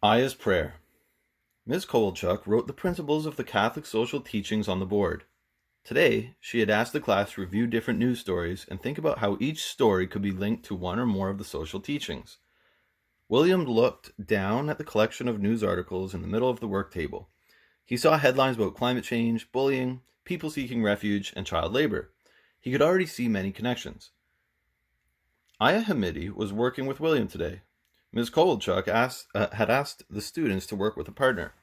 Aya's Prayer. Ms. Kovalchuk wrote the principles of the Catholic social teachings on the board. Today, she had asked the class to review different news stories and think about how each story could be linked to one or more of the social teachings. William looked down at the collection of news articles in the middle of the work table. He saw headlines about climate change, bullying, people seeking refuge, and child labor. He could already see many connections. Aya Hamidi was working with William today. Ms. Kovalchuk had asked the students to work with a partner.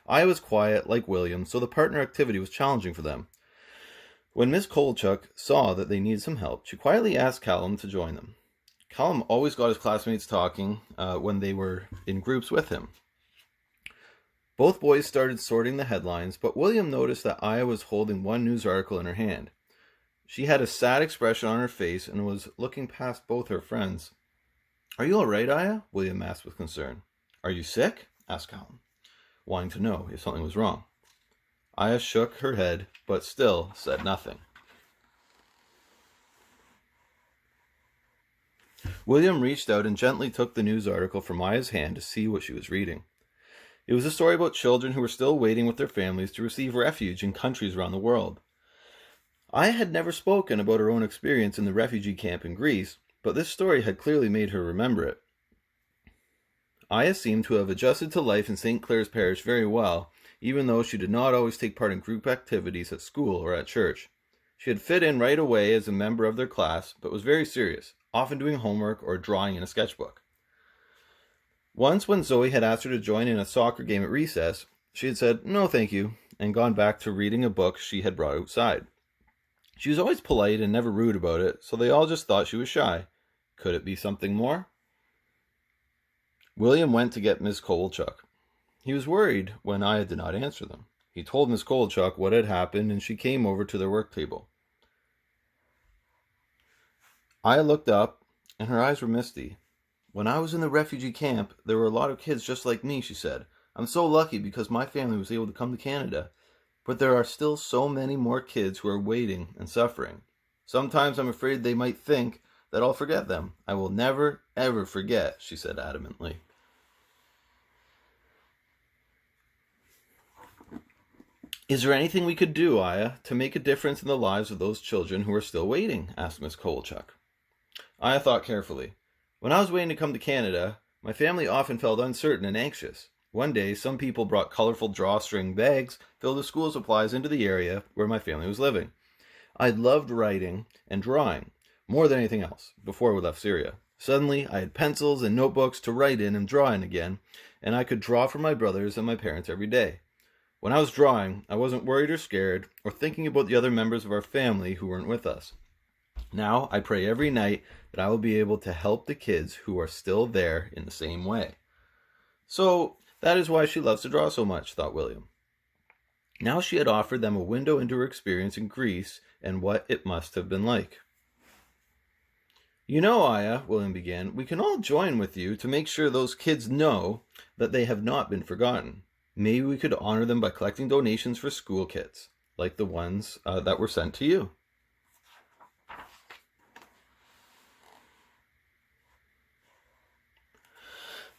Aya was quiet, like William, so the partner activity was challenging for them. When Ms. Kovalchuk saw that they needed some help, she quietly asked Callum to join them. Callum always got his classmates talking when they were in groups with him. Both boys started sorting the headlines, but William noticed that Aya was holding one news article in her hand. She had a sad expression on her face and was looking past both her friends. "Are you all right, Aya?" William asked with concern. "Are you sick?" asked Callum, wanting to know if something was wrong. Aya shook her head, but still said nothing. William reached out and gently took the news article from Aya's hand to see what she was reading. It was a story about children who were still waiting with their families to receive refuge in countries around the world. Aya had never spoken about her own experience in the refugee camp in Greece, but this story had clearly made her remember it. Aya seemed to have adjusted to life in St. Clair's Parish very well, even though she did not always take part in group activities at school or at church. She had fit in right away as a member of their class, but was very serious, often doing homework or drawing in a sketchbook. Once when Zoe had asked her to join in a soccer game at recess, she had said, "No, thank you," and gone back to reading a book she had brought outside. She was always polite and never rude about it, so they all just thought she was shy. Could it be something more? William went to get Miss Kovalchuk. He was worried when Aya did not answer them. He told Miss Kovalchuk what had happened, and she came over to their work table. Aya looked up, and her eyes were misty. "When I was in the refugee camp, there were a lot of kids just like me," she said. "I'm so lucky because my family was able to come to Canada. But there are still so many more kids who are waiting and suffering. Sometimes I'm afraid they might think that I'll forget them. I will never, ever forget," she said adamantly. "Is there anything we could do, Aya, to make a difference in the lives of those children who are still waiting?" asked Miss Kovalchuk. Aya thought carefully. "When I was waiting to come to Canada, my family often felt uncertain and anxious. One day, some people brought colorful drawstring bags filled with school supplies into the area where my family was living. I loved writing and drawing more than anything else before we left Syria. Suddenly, I had pencils and notebooks to write in and draw in again, and I could draw for my brothers and my parents every day. When I was drawing, I wasn't worried or scared or thinking about the other members of our family who weren't with us. Now, I pray every night that I will be able to help the kids who are still there in the same way." So, that is why she loves to draw so much, thought William. Now she had offered them a window into her experience in Greece and what it must have been like. "You know, Aya," William began, "we can all join with you to make sure those kids know that they have not been forgotten. Maybe we could honor them by collecting donations for school kits, like the ones that were sent to you."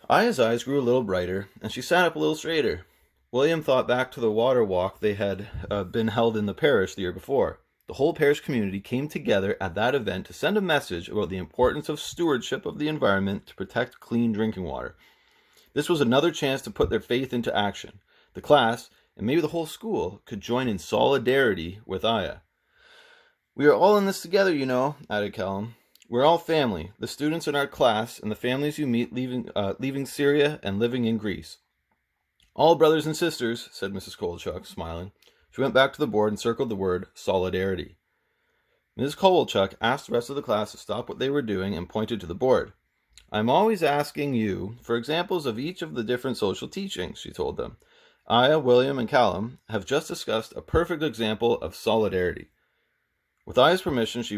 Aya's eyes grew a little brighter, and she sat up a little straighter. William thought back to the water walk they had been held in the parish the year before. The whole parish community came together at that event to send a message about the importance of stewardship of the environment to protect clean drinking water. This was another chance to put their faith into action. The class, and maybe the whole school, could join in solidarity with Aya. "We are all in this together, you know," added Callum. "We're all family, the students in our class and the families you meet leaving Syria and living in Greece." "All brothers and sisters," said Mrs. Kovalchuk, smiling. She went back to the board and circled the word solidarity. Mrs. Kovalchuk asked the rest of the class to stop what they were doing and pointed to the board. "I'm always asking you for examples of each of the different social teachings," she told them. "Aya, William, and Callum have just discussed a perfect example of solidarity." With Aya's permission, she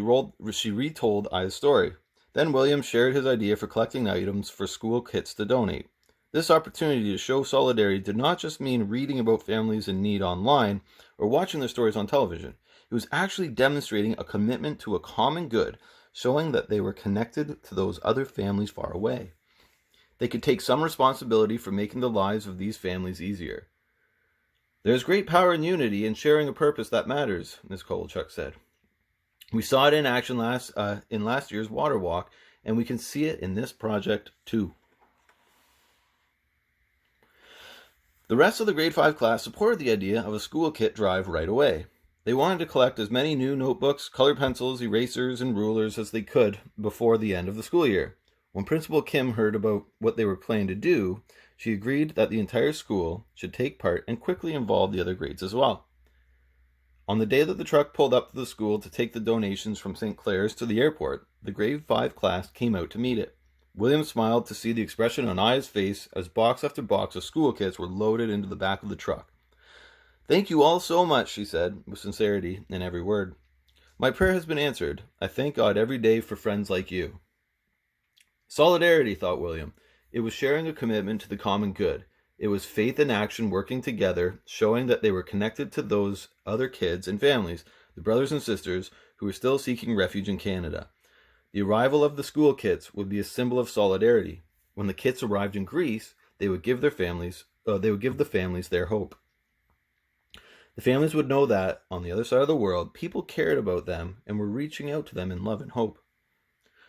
retold Aya's story. Then William shared his idea for collecting items for school kits to donate. This opportunity to show solidarity did not just mean reading about families in need online or watching their stories on television. It was actually demonstrating a commitment to a common good, showing that they were connected to those other families far away. they could take some responsibility for making the lives of these families easier. There's great power in unity and sharing a purpose that matters, Ms. Kovalchuk said. We saw it in action in last year's water walk, and we can see it in this project too. The rest of the grade 5 class supported the idea of a school kit drive right away. They wanted to collect as many new notebooks, colored pencils, erasers, and rulers as they could before the end of the school year. When Principal Kim heard about what they were planning to do, she agreed that the entire school should take part and quickly involve the other grades as well. On the day that the truck pulled up to the school to take the donations from St. Clair's to the airport, the grade 5 class came out to meet it. William smiled to see the expression on Aya's face as box after box of school kits were loaded into the back of the truck. "Thank you all so much," she said, with sincerity in every word. "My prayer has been answered. I thank God every day for friends like you." Solidarity, thought William. It was sharing a commitment to the common good. It was faith and action working together, showing that they were connected to those other kids and families, the brothers and sisters, who were still seeking refuge in Canada. The arrival of the school kits would be a symbol of solidarity. When the kits arrived in Greece, they would give the families their hope. The families would know that, on the other side of the world, people cared about them and were reaching out to them in love and hope.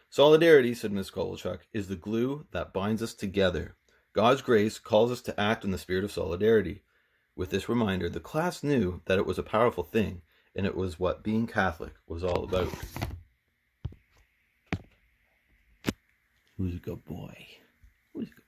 "Solidarity," said Ms. Kovalchuk, "is the glue that binds us together. God's grace calls us to act in the spirit of solidarity." With this reminder, the class knew that it was a powerful thing, and it was what being Catholic was all about. Who's a good boy? Who's a good